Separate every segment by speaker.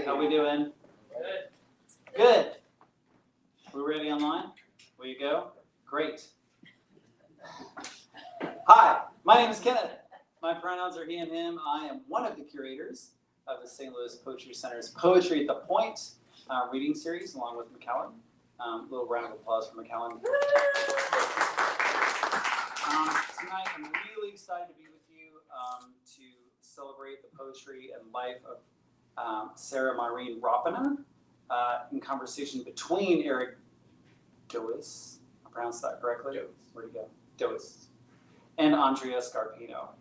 Speaker 1: How we doing? Good. We ready online? Will you go? Great. Hi, my name is Kenneth. My pronouns are he and him. I am one of the curators of the St. Louis Poetry Center's Poetry at the Point reading series, along with McAllen. A little round of applause for McAllen. Tonight, I'm really excited to be with you to celebrate the poetry and life of Saara Myrene Raappana in conversation between Eric Doise, I pronounced that correctly?
Speaker 2: Doise.
Speaker 1: Where'd he go? Doise. And Andrea Scarpino.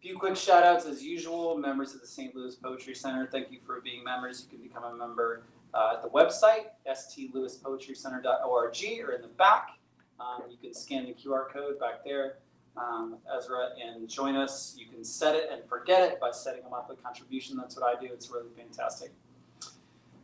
Speaker 1: Few quick shout outs as usual, members of the St. Louis Poetry Center. Thank you for being members. You can become a member at the website, stlouispoetrycenter.org, or in the back. You can scan the QR code back there with Ezra and join us. You can set it and forget it by setting a monthly contribution. That's what I do. It's really fantastic.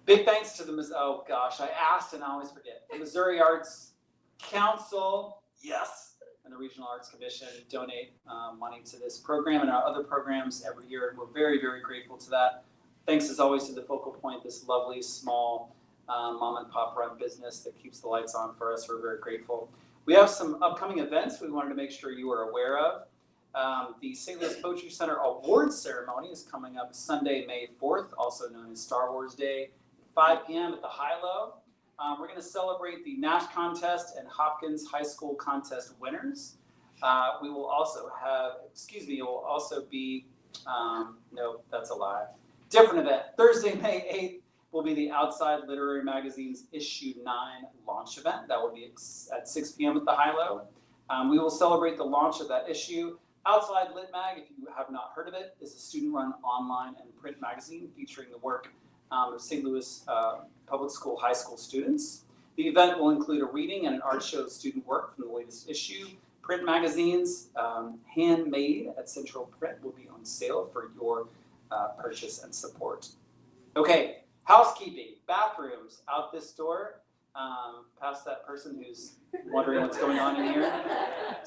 Speaker 1: Big thanks to the, oh gosh, I asked and I always forget. The Missouri Arts Council, yes, and the Regional Arts Commission donate money to this program and our other programs every year, and we're very, very grateful to that. Thanks as always to the Focal Point, this lovely, small mom and pop run business that keeps the lights on for us. We're very grateful. We have some upcoming events we wanted to make sure you are aware of. The St. Louis Poetry Center Awards Ceremony is coming up Sunday, May 4th, also known as Star Wars Day, 5 p.m. at the High-Low. We're going to celebrate the Nash Contest and Hopkins High School Contest winners. We will also have, it will also be, no, that's a lie. Different event. Thursday, May 8th will be the Outside Literary Magazine's Issue 9 launch event. That will be at 6 p.m. at the High-Low. We will celebrate the launch of that issue. Outside Lit Mag, if you have not heard of it, is a student-run online and print magazine featuring the work of St. Louis public school, high school students. The event will include a reading and an art show of student work from the latest issue. Print magazines, handmade at Central Print, will be on sale for your purchase and support. Okay, housekeeping, bathrooms out this door, past that person who's wondering what's going on in here.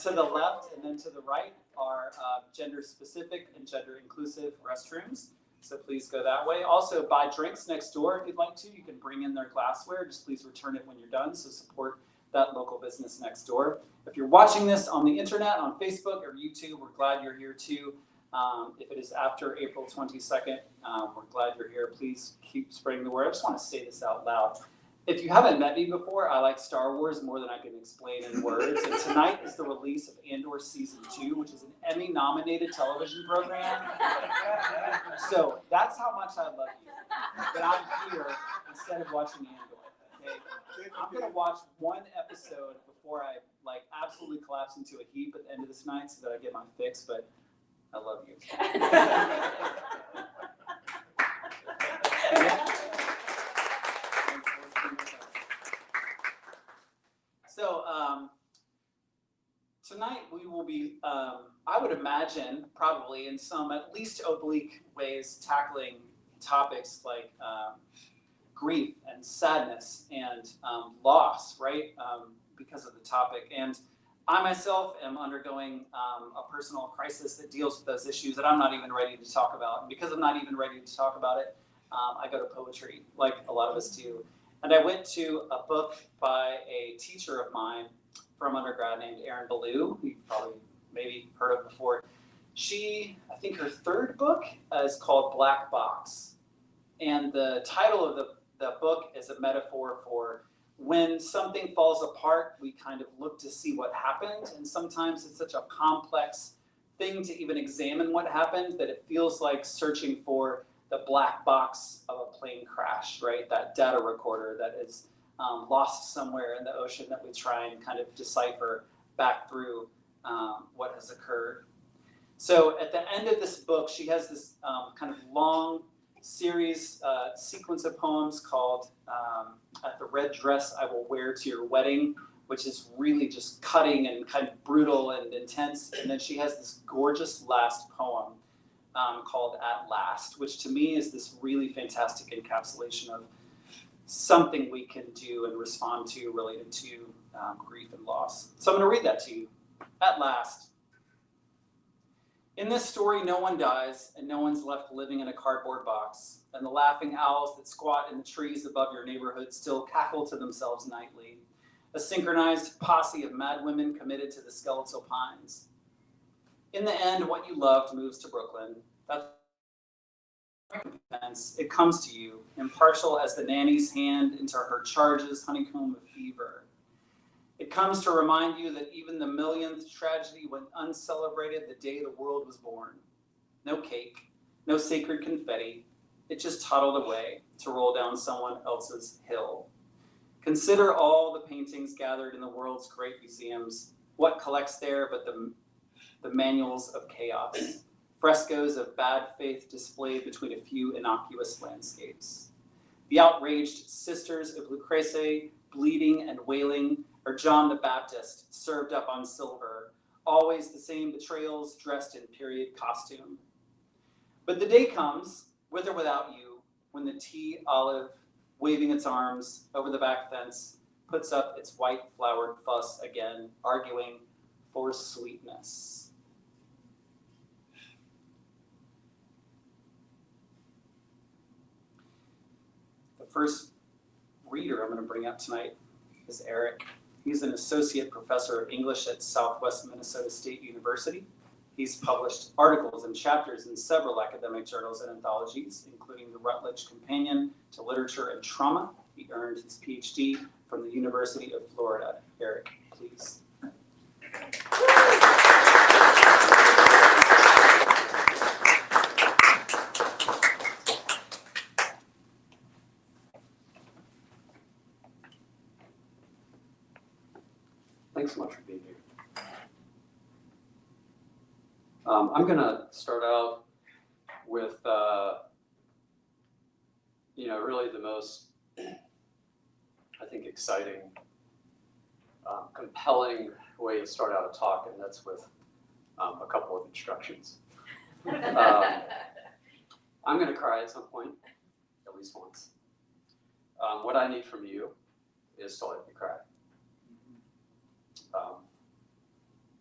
Speaker 1: To the left and then to the right are gender-specific and gender-inclusive restrooms. So please go that way. Also, buy drinks next door if you'd like to. You can bring in their glassware. Just please return it when you're done. So support that local business next door. If you're watching this on the internet, on Facebook or YouTube, we're glad you're here too. If it is after April 22nd, we're glad you're here. Please keep spreading the word. I just want to say this out loud. If you haven't met me before, I like Star Wars more than I can explain in words. And tonight is the release of Andor Season 2, which is an Emmy-nominated television program. So that's how much I love you. That I'm here instead of watching Andor. Okay? I'm going to watch one episode before I absolutely collapse into a heap at the end of this night so that I get my fix, but I love you. So tonight we will be, I would imagine, probably in some at least oblique ways, tackling topics like grief and sadness and loss, right? Because of the topic. And I myself am undergoing a personal crisis that deals with those issues that I'm not even ready to talk about. And because I'm not even ready to talk about it, I go to poetry, like a lot of us do. And I went to a book by a teacher of mine from undergrad named Erin Ballou, who you've probably maybe heard of before. She, I think her third book is called Black Box. And the title of the book is a metaphor for when something falls apart, we kind of look to see what happened. And sometimes it's such a complex thing to even examine what happened that it feels like searching for the black box of a plane crash, right? That data recorder that is lost somewhere in the ocean that we try and kind of decipher back through what has occurred. So at the end of this book, she has this kind of long series, sequence of poems called At the Red Dress I Will Wear to Your Wedding, which is really just cutting and kind of brutal and intense. And then she has this gorgeous last poem called At Last, which to me is this really fantastic encapsulation of something we can do and respond to related to grief and loss. So I'm going to read that to you. At last. In this story, no one dies, and no one's left living in a cardboard box, and the laughing owls that squat in the trees above your neighborhood still cackle to themselves nightly, a synchronized posse of mad women committed to the skeletal pines. In the end, what you loved moves to Brooklyn. That's recompense. It comes to you, impartial as the nanny's hand into her charge's honeycomb of fever. It comes to remind you that even the millionth tragedy went uncelebrated the day the world was born. No cake, no sacred confetti. It just toddled away to roll down someone else's hill. Consider all the paintings gathered in the world's great museums. What collects there but the manuals of chaos, frescoes of bad faith displayed between a few innocuous landscapes. The outraged sisters of Lucrece, bleeding and wailing, or John the Baptist, served up on silver, always the same betrayals dressed in period costume. But the day comes, with or without you, when the tea olive, waving its arms over the back fence, puts up its white flowered fuss again, arguing for sweetness. The first reader I'm going to bring up tonight is Eric. He's an associate professor of English at Southwest Minnesota State University. He's published articles and chapters in several academic journals and anthologies, including the Routledge Companion to Literature and Trauma. He earned his PhD from the University of Florida. Eric, please.
Speaker 2: Thanks so much for being here. I'm going to start out with, really the most, I think, exciting, compelling way to start out a talk, and that's with a couple of instructions. I'm going to cry at some point, at least once. What I need from you is to let me cry.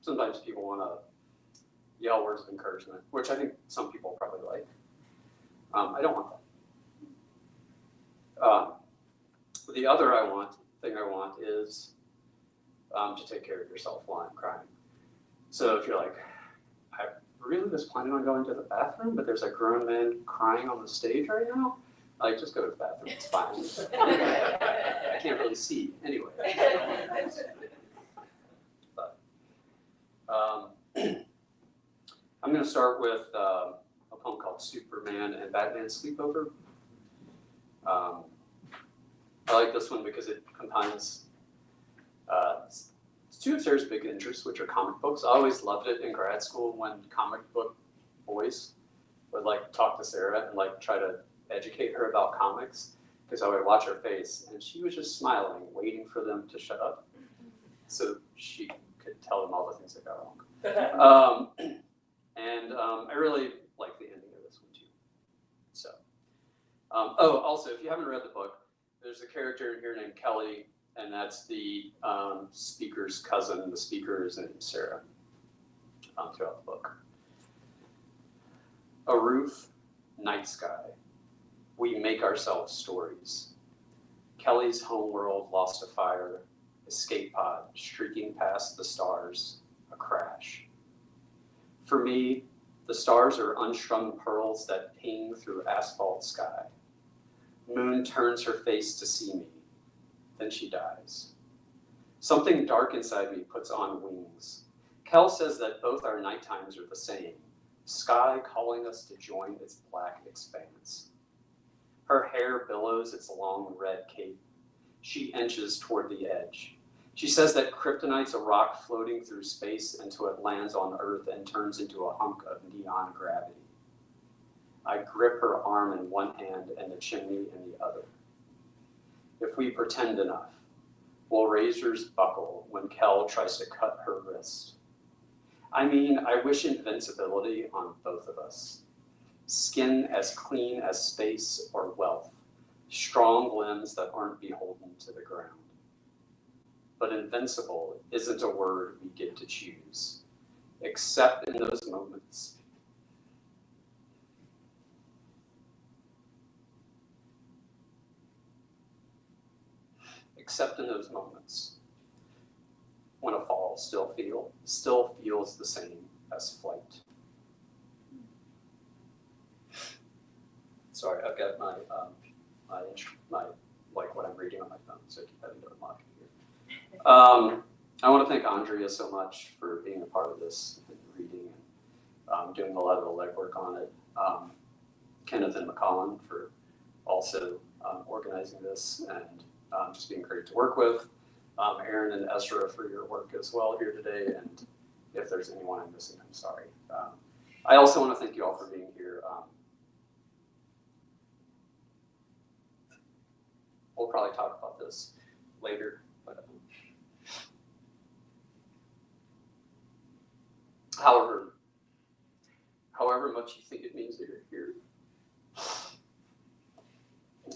Speaker 2: Sometimes people want to yell words of encouragement, which I think some people probably like. I don't want that. The other thing I want is to take care of yourself while I'm crying. So if you're like, I really was planning on going to the bathroom, but there's a grown man crying on the stage right now, like, just go to the bathroom, it's fine. I can't really see anyway. I'm going to start with a poem called Superman and Batman Sleepover. I like this one because it combines two of Sarah's big interests, which are comic books. I always loved it in grad school when comic book boys would like talk to Sarah and like try to educate her about comics, because I would watch her face and she was just smiling, waiting for them to shut up so she could tell them all the things that got wrong. I really like the ending of this one too. So, also, if you haven't read the book, there's a character in here named Kelly, and that's the speaker's cousin. The speaker is named Sarah throughout the book. A roof, night sky. We make ourselves stories. Kelly's homeworld lost to fire. Escape pod streaking past the stars. A crash. For me, the stars are unstrung pearls that ping through asphalt sky. Moon turns her face to see me. Then she dies. Something dark inside me puts on wings. Kel says that both our nighttimes are the same. Sky calling us to join its black expanse. Her hair billows its long red cape. She inches toward the edge. She says that kryptonite's a rock floating through space until it lands on Earth and turns into a hunk of neon gravity. I grip her arm in one hand and the chimney in the other. If we pretend enough, will razors buckle when Kel tries to cut her wrist? I mean, I wish invincibility on both of us. Skin as clean as space or wealth. Strong limbs that aren't beholden to the ground. But invincible isn't a word we get to choose, except in those moments except in those moments when a fall still feels the same as flight. Sorry, I've got my what I'm reading on my phone, so I keep having to unlock it here. I want to thank Andrea so much for being a part of this and reading and doing a lot of the legwork on it. Kenneth and McCollum for also organizing this and just being great to work with. Aaron and Ezra for your work as well here today, and if there's anyone I'm missing, I'm sorry. I also want to thank you all for being here. We'll probably talk about this later, but however much you think it means that you're here,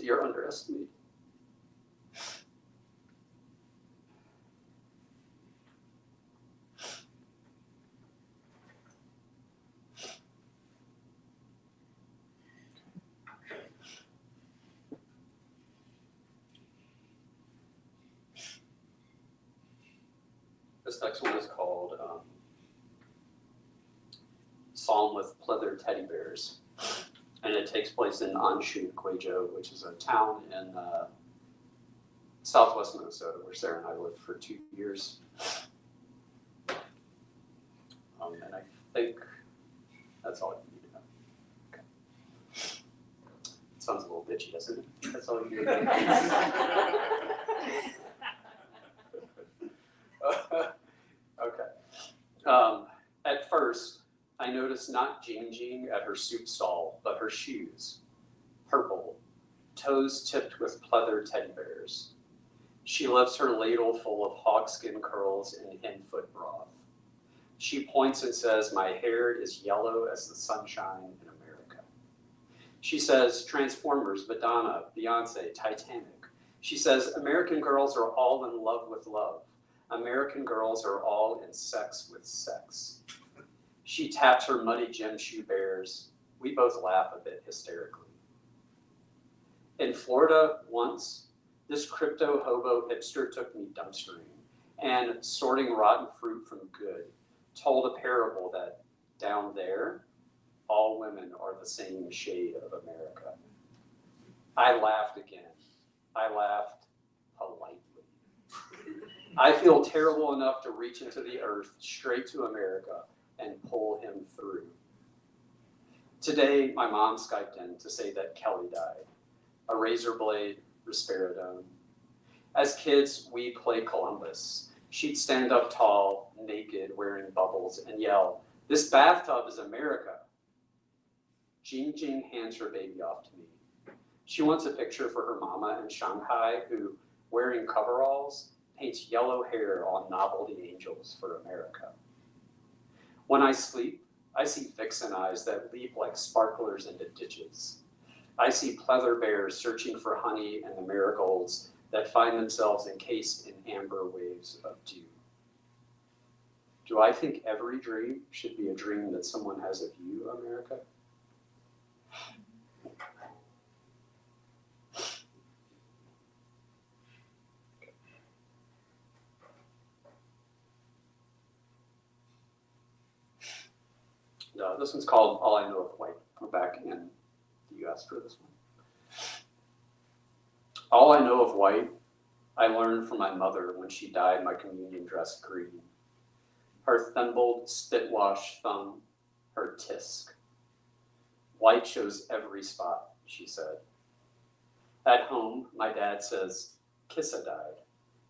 Speaker 2: you're underestimated. This next one is called Psalm with Pleather Teddy Bears. And it takes place in Anshu, Guizhou, which is a town in southwest Minnesota, where Sarah and I lived for 2 years. And I think that's all you need to know. Okay. Sounds a little bitchy, doesn't it? That's all you need to know. Okay. At first, I noticed not Jing at her soup stall, but her shoes, purple, toes tipped with pleather teddy bears. She lifts her ladle full of hogskin curls and hen-foot broth. She points and says, "My hair is yellow as the sunshine in America." She says, "Transformers, Madonna, Beyonce, Titanic." She says, "American girls are all in love with love. American girls are all in sex with sex." She taps her muddy gym shoe bears. We both laugh a bit hysterically. In Florida once, this crypto hobo hipster took me dumpstering and, sorting rotten fruit from good, told a parable that down there, all women are the same shade of America. I laughed again. I laughed politely. I feel terrible enough to reach into the earth straight to America and pull him through. Today, my mom Skyped in to say that Kelly died. A razor blade, risperidone. As kids, we played Columbus. She'd stand up tall, naked, wearing bubbles, and yell, "This bathtub is America." Jing hands her baby off to me. She wants a picture for her mama in Shanghai who, wearing coveralls, paints yellow hair on novelty angels for America. When I sleep, I see vixen eyes that leap like sparklers into ditches. I see pleather bears searching for honey and the marigolds that find themselves encased in amber waves of dew. Do I think every dream should be a dream that someone has of you, America? This one's called All I Know of White. We're back in the US for this one. All I know of white, I learned from my mother when she dyed my communion dress green. Her thimbled, spit-washed thumb, her tisk. White shows every spot, she said. At home, my dad says, "Kissa died,"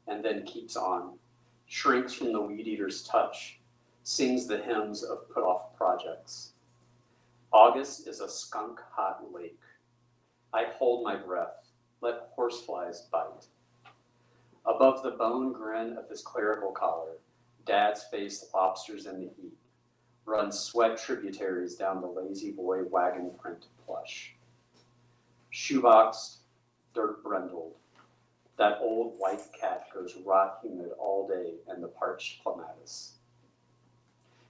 Speaker 2: and then keeps on, shrinks from the weed eater's touch, sings the hymns of put-off projects. August is a skunk-hot lake. I hold my breath, let horseflies bite. Above the bone grin of his clerical collar, Dad's face lobsters in the heat, run sweat tributaries down the lazy boy wagon print plush. Shoeboxed, dirt brindled, that old white cat goes rot humid all day in the parched clematis.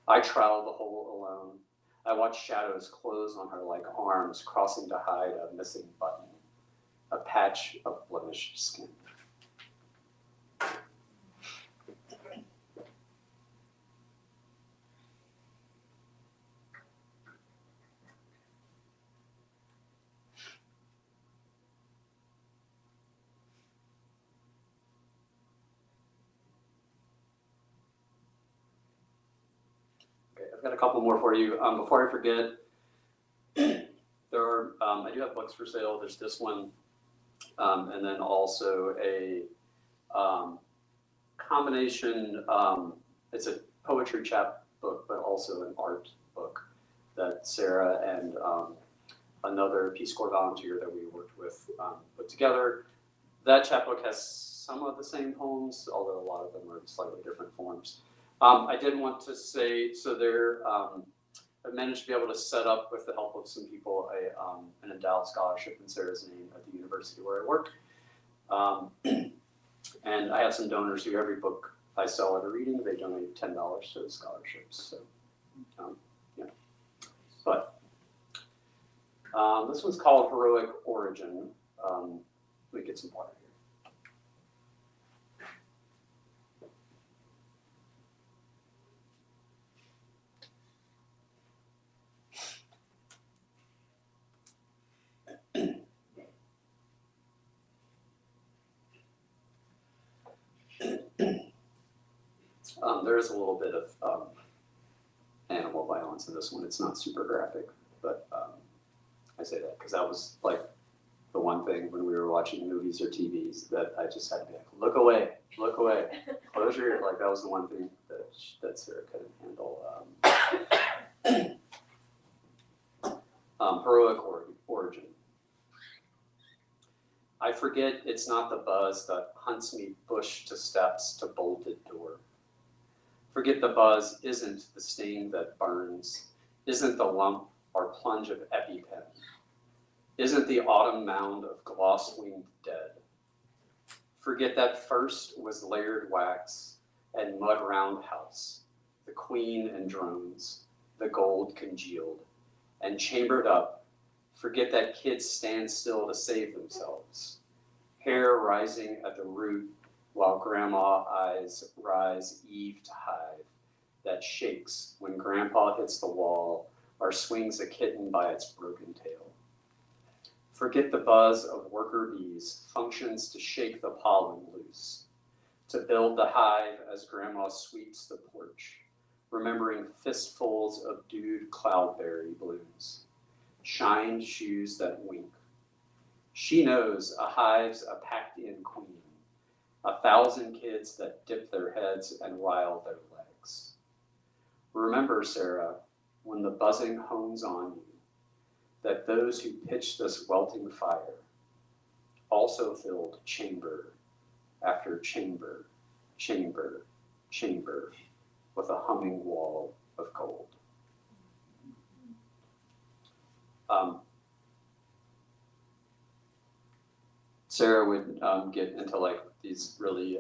Speaker 2: I trowel the hole alone. I watch shadows close on her like arms crossing to hide a missing button, a patch of blemished skin. I've got a couple more for you. Before I forget, there are, I do have books for sale. There's this one, and then also a combination, it's a poetry chapbook, but also an art book that Sarah and another Peace Corps volunteer that we worked with put together. That chapbook has some of the same poems, although a lot of them are slightly different forms. I did want to say, so there, I managed to be able to set up, with the help of some people, an endowed scholarship in Sarah's name at the university where I work. And I have some donors who every book I sell at a reading, they donate $10 to the scholarships. So, yeah. But this one's called Heroic Origin. Let me get some water here. There is a little bit of animal violence in this one. It's not super graphic, but I say that because that was like the one thing when we were watching movies or TVs that I just had to be like, look away, close your ear. Like that was the one thing that Sarah couldn't handle. Heroic origin. I forget it's not the buzz that hunts me bush to steps to bolted door. Forget the buzz isn't the sting that burns, isn't the lump or plunge of EpiPen, isn't the autumn mound of gloss-winged dead. Forget that first was layered wax and mud roundhouse, the queen and drones, the gold congealed and chambered up. Forget that kids stand still to save themselves, hair rising at the root while grandma eyes rise eve to hive that shakes when grandpa hits the wall or swings a kitten by its broken tail. Forget the buzz of worker bees functions to shake the pollen loose, to build the hive as grandma sweeps the porch, remembering fistfuls of dewed cloudberry blooms, shined shoes that wink. She knows a hive's a packed-in queen, 1,000 kids that dip their heads and rile their legs. Remember, Sarah, when the buzzing hones on you, that those who pitched this welting fire also filled chamber after chamber, chamber, chamber with a humming wall of gold. Sarah would get into like these really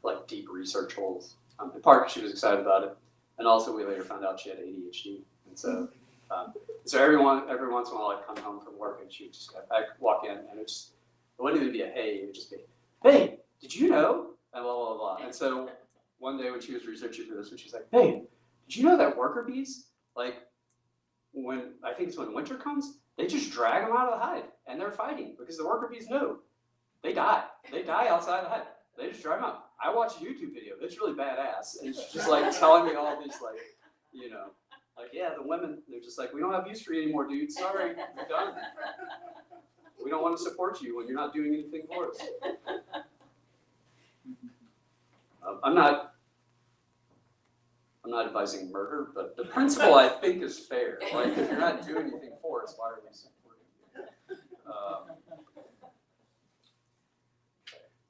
Speaker 2: like deep research holes. In part because she was excited about it, and also we later found out she had ADHD, and so every once in a while I'd come home from work and she would just I'd walk in and it wouldn't even be a hey, it would just be, hey, did you know? And blah blah blah. And so one day when she was researching for this, she's like, hey, did you know that worker bees, like when I think it's when winter comes, they just drag them out of the hive and they're fighting because the worker bees know they die. They die outside the hive. They just drag them out. I watched a YouTube video. It's really badass. And she's just like telling me all these like, you know, like, yeah, the women, they're just like, we don't have use for you anymore, dude. Sorry, you're done. We don't want to support you when you're not doing anything for us. I'm not advising murder, but the principle I think is fair. Like, if you're not doing anything for us, why are we supporting you?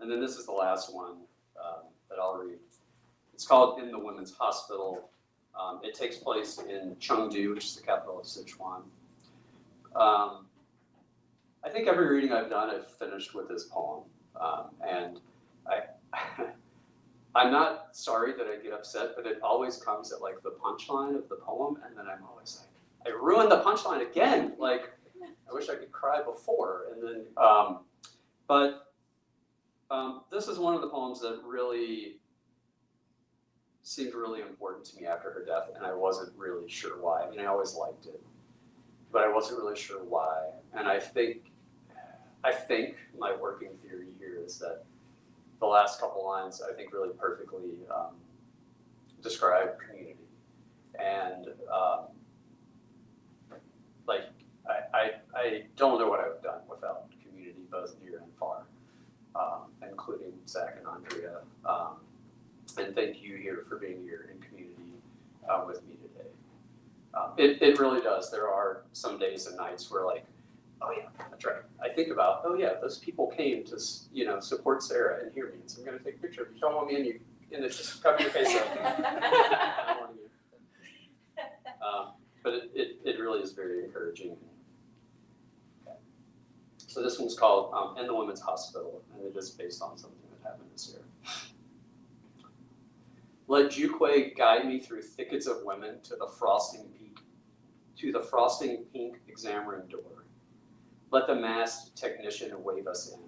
Speaker 2: And then this is the last one that I'll read. It's called In the Women's Hospital. It takes place in Chengdu, which is the capital of Sichuan. I think every reading I've done, I've finished with this poem. And I'm not sorry that I get upset, but it always comes at like the punchline of the poem, and then I'm always like, I ruined the punchline again. Like, I wish I could cry before. And then, this is one of the poems that really seemed really important to me after her death, and I wasn't really sure why. I mean, I always liked it, but I wasn't really sure why. And I think my working theory here is that the last couple lines, I think, really perfectly describe community. And I don't know what I would have done without community, both near and far, including Zach and Andrea. And thank you here for being here in community with me today. It really does. There are some days and nights where like, oh yeah, that's right. I think about, oh yeah, those people came to support Sarah and hear me. And so I'm going to take a picture. If you don't want me in it, just cover your face up. I don't want you. But it really is very encouraging. Okay. So this one's called In the Women's Hospital, and it is based on something that happened this year. Let Juque guide me through thickets of women to the frosting pink exam room door. Let the masked technician wave us in.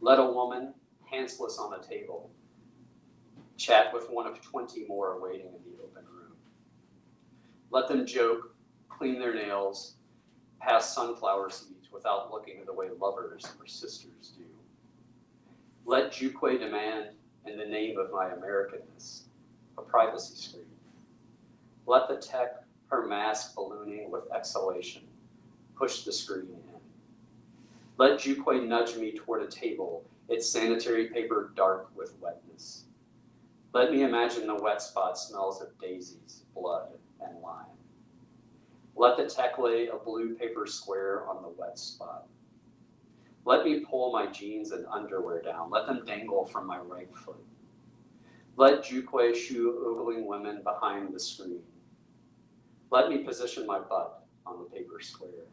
Speaker 2: Let a woman, pantsless on a table, chat with one of 20 more waiting in the open room. Let them joke, clean their nails, pass sunflower seeds without looking the way lovers or sisters do. Let Juque demand, in the name of my Americanness, a privacy screen. Let the tech, her mask ballooning with exhalation, push the screen in. Let Juque nudge me toward a table, its sanitary paper dark with wetness. Let me imagine the wet spot smells of daisies, blood, and lime. Let the tech lay a blue paper square on the wet spot. Let me pull my jeans and underwear down. Let them dangle from my right foot. Let Juque shoo ogling women behind the screen. Let me position my butt on the paper square.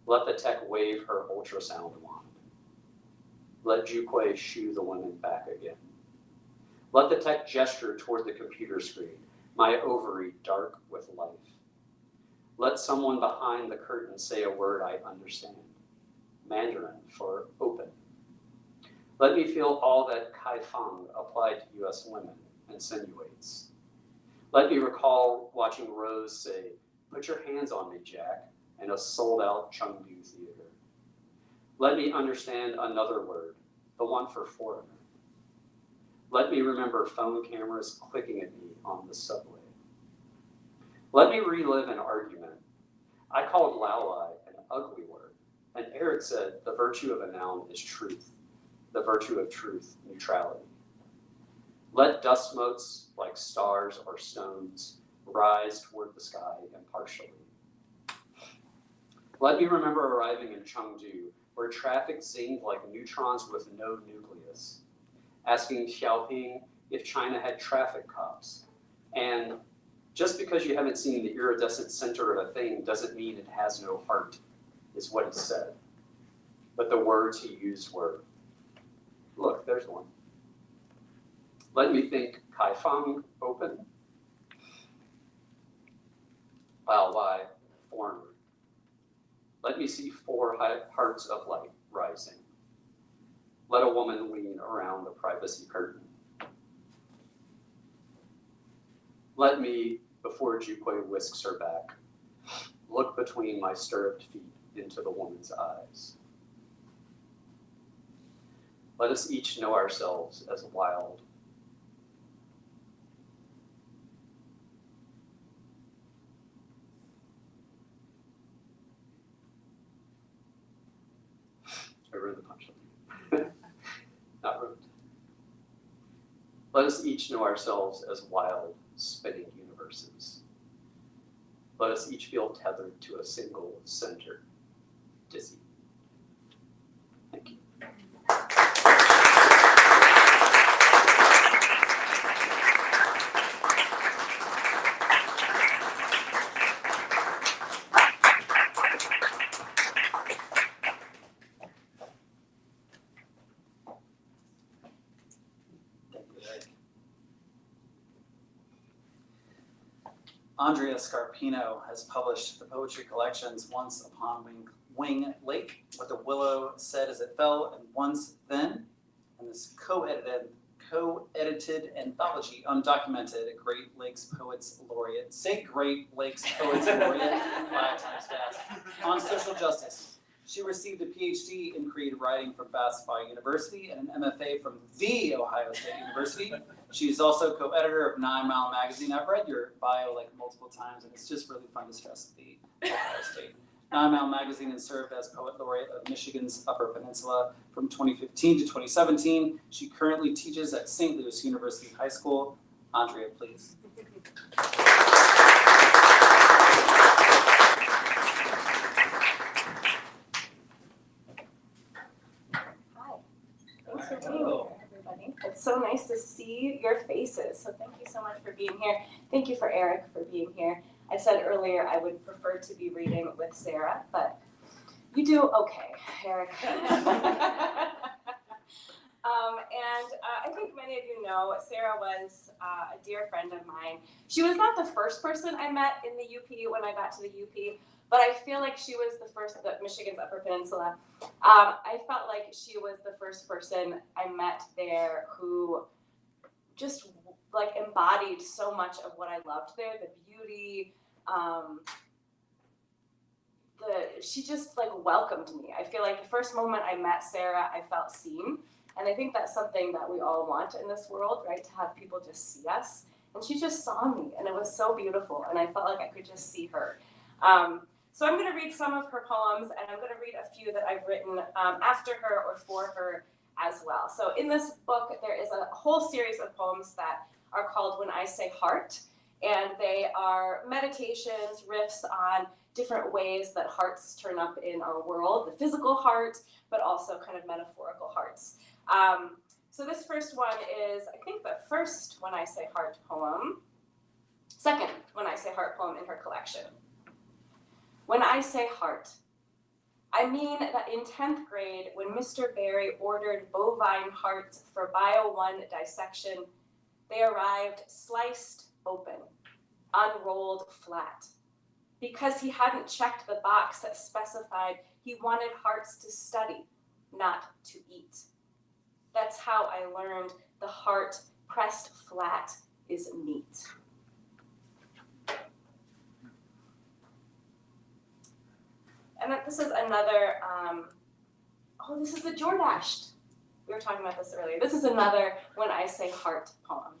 Speaker 2: Let the tech wave her ultrasound wand. Let Juque shoo the women back again. Let the tech gesture toward the computer screen, my ovary dark with life. Let someone behind the curtain say a word I understand. Mandarin for open. Let me feel all that kaifeng applied to US women insinuates. Let me recall watching Rose say, "Put your hands on me, Jack," in a sold-out Chengdu theater. Let me understand another word, the one for foreigner. Let me remember phone cameras clicking at me on the subway. Let me relive an argument. I called Laolai an ugly word, and Eric said the virtue of a noun is truth, the virtue of truth, neutrality. Let dust motes like stars or stones rise toward the sky impartially. Let me remember arriving in Chengdu, where traffic zinged like neutrons with no nucleus, asking Xiaoping if China had traffic cops. And just because you haven't seen the iridescent center of a thing doesn't mean it has no heart, is what he said. But the words he used were, look, there's one. Let me think kaifeng, open. Laolai, foreigner. Let me see 4 hearts of light rising. Let a woman lean around the privacy curtain. Let me, before Juque whisks her back, look between my stirruped feet into the woman's eyes. Let us each know ourselves as wild. I ruined the punchline. Not ruined. Let us each know ourselves as wild, spinning universes. Let us each feel tethered to a single center, dizzy. Thank you.
Speaker 1: Andrea Scarpino has published the poetry collections Once Upon Wing Lake, What the Willow Said as It Fell, and Once Then, and this co-edited anthology, Undocumented, Great Lakes Poets Laureate. Say Great Lakes Poets Laureate 5 times fast. On social justice. She received a PhD in creative writing from Bath-Spa University and an MFA from The Ohio State University. She's also co-editor of 9 Mile Magazine. I've read your bio like multiple times, and it's just really fun to stress The Ohio State. 9 Mile Magazine and served as Poet Laureate of Michigan's Upper Peninsula from 2015 to 2017. She currently teaches at St. Louis University High School. Andrea, please.
Speaker 3: Thanks for being here, everybody. It's so nice to see your faces. So thank you so much for being here. Thank you for Eric for being here. I said earlier I would prefer to be reading with Saara, but you do okay, Eric. I think many of you know Saara was a dear friend of mine. She was not the first person I met in the UP when I got to the UP, but I feel like she was the first, Michigan's Upper Peninsula. I felt like she was the first person I met there who just like embodied so much of what I loved there, the beauty, she just like welcomed me. I feel like the first moment I met Saara, I felt seen. And I think that's something that we all want in this world, right? To have people just see us. And she just saw me, and it was so beautiful. And I felt like I could just see her. So I'm going to read some of her poems, and I'm going to read a few that I've written after her or for her as well. So in this book, there is a whole series of poems that are called When I Say Heart. And they are meditations, riffs on different ways that hearts turn up in our world, the physical heart, but also kind of metaphorical hearts. So this first one is, I think, the first When I Say Heart poem, second When I Say Heart poem in her collection. When I say heart, I mean that in 10th grade, when Mr. Barry ordered bovine hearts for Bio 1 dissection, they arrived sliced open, unrolled flat, because he hadn't checked the box that specified he wanted hearts to study, not to eat. That's how I learned the heart pressed flat is meat. And this is another, this is the Jordashed. We were talking about this earlier. This is another When I Say Heart poem.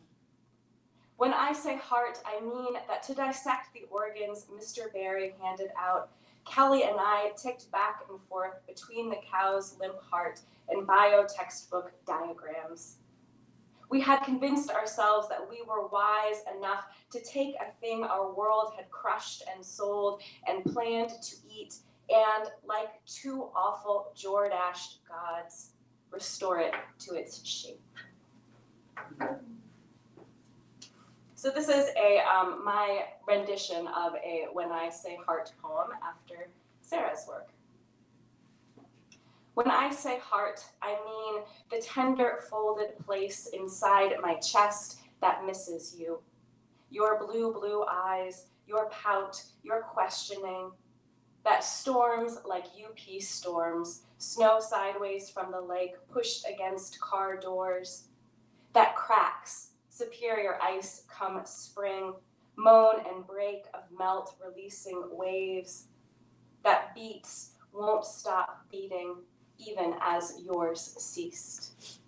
Speaker 3: When I say heart, I mean that to dissect the organs Mr. Barry handed out, Kelly and I ticked back and forth between the cow's limp heart and bio textbook diagrams. We had convinced ourselves that we were wise enough to take a thing our world had crushed and sold and planned to eat, and like two awful Jordashed gods, restore it to its shape. So this is my rendition of a When I Say Heart poem after Saara's work. When I say heart, I mean the tender folded place inside my chest that misses you. Your blue, blue eyes, your pout, your questioning, that storms like UP storms, snow sideways from the lake pushed against car doors, that cracks, superior ice come spring, moan and break of melt releasing waves, that beats won't stop beating even as yours ceased.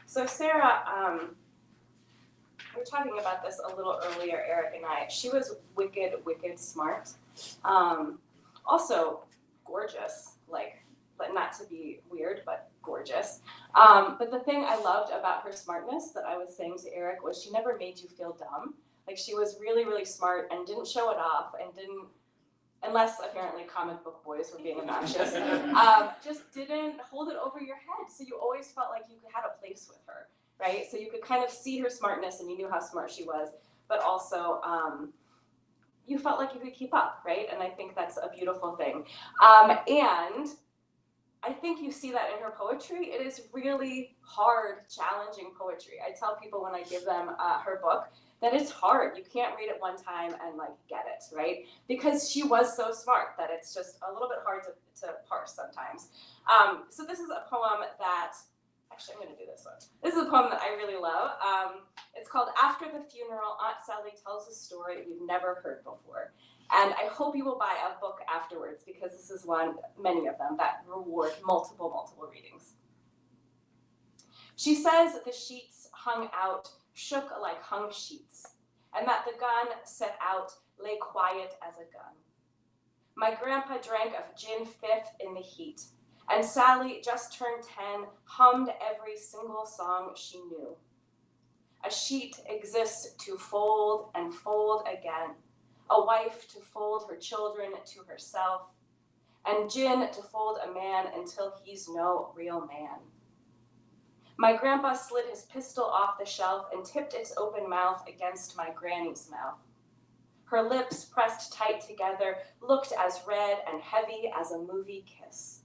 Speaker 3: So Saara, we were talking about this a little earlier, Eric and I. She was wicked, wicked smart. Also gorgeous, but not to be weird, but gorgeous. But the thing I loved about her smartness that I was saying to Eric was she never made you feel dumb. Like she was really, really smart and didn't show it off and didn't, unless apparently comic book boys were being obnoxious, just didn't hold it over your head. So you always felt like you had a place with her, right? So you could kind of see her smartness and you knew how smart she was, but also you felt like you could keep up, right? And I think that's a beautiful thing. And I think you see that in her poetry. It is really hard, challenging poetry. I tell people when I give them her book that it's hard. You can't read it one time and get it, right? Because she was so smart that it's just a little bit hard to parse sometimes. So this is a poem that Actually, I'm going to do this one. This is a poem that I really love. It's called After the Funeral, Aunt Sally Tells a Story We've Never Heard Before. And I hope you will buy a book afterwards, because this is one, many of them, that reward multiple readings. She says the sheets hung out, shook like hung sheets, and that the gun set out lay quiet as a gun. My grandpa drank of gin fifth in the heat, and Sally, just turned 10, hummed every single song she knew. A sheet exists to fold and fold again, a wife to fold her children to herself, and gin to fold a man until he's no real man. My grandpa slid his pistol off the shelf and tipped its open mouth against my granny's mouth. Her lips, pressed tight together, looked as red and heavy as a movie kiss.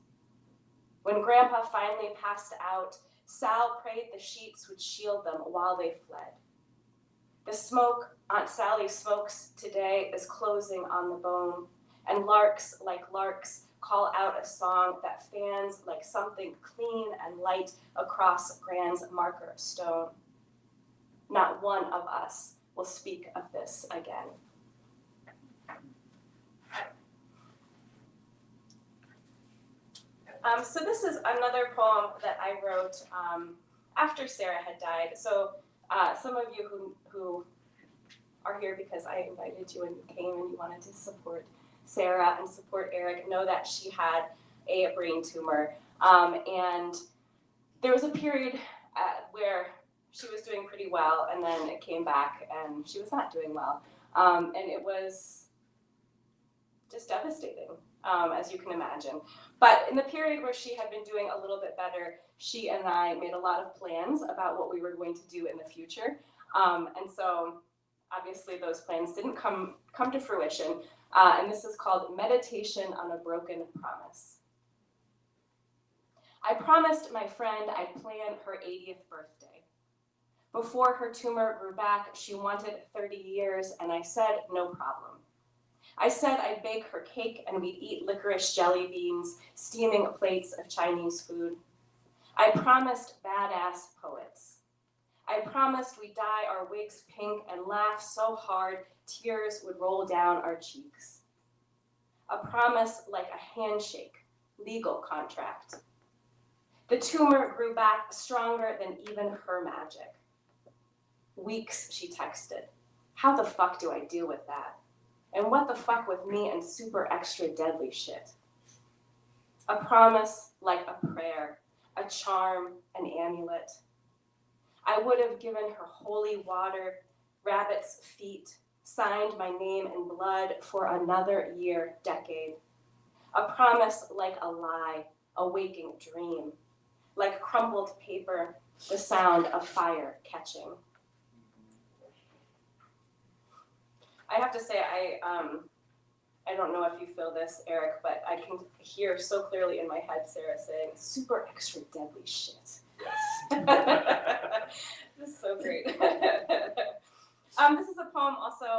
Speaker 3: When Grandpa finally passed out, Sal prayed the sheets would shield them while they fled. The smoke Aunt Sally smokes today is closing on the bone, and larks like larks call out a song that fans like something clean and light across Gran's marker stone. Not one of us will speak of this again. So this is another poem that I wrote after Sarah had died. So some of you who are here because I invited you and you came and you wanted to support Sarah and support Eric know that she had a brain tumor. And there was a period where she was doing pretty well, and then it came back and she was not doing well. And it was just devastating, as you can imagine. But in the period where she had been doing a little bit better, she and I made a lot of plans about what we were going to do in the future. And so obviously those plans didn't come to fruition. And this is called Meditation on a Broken Promise. I promised my friend I'd plan her 80th birthday. Before her tumor grew back, she wanted 30 years, and I said, no problem. I said I'd bake her cake and we'd eat licorice jelly beans, steaming plates of Chinese food. I promised badass poets. I promised we'd dye our wigs pink and laugh so hard tears would roll down our cheeks. A promise like a handshake, legal contract. The tumor grew back stronger than even her magic. Weeks, she texted. How the fuck do I deal with that? And what the fuck with me and super extra deadly shit? A promise like a prayer, a charm, an amulet. I would have given her holy water, rabbit's feet, signed my name in blood for another decade. A promise like a lie, a waking dream. Like crumpled paper, the sound of fire catching. I have to say, I don't know if you feel this, Eric, but I can hear so clearly in my head Sarah saying, super extra deadly shit.
Speaker 2: Yes.
Speaker 3: This is so great. This is a poem also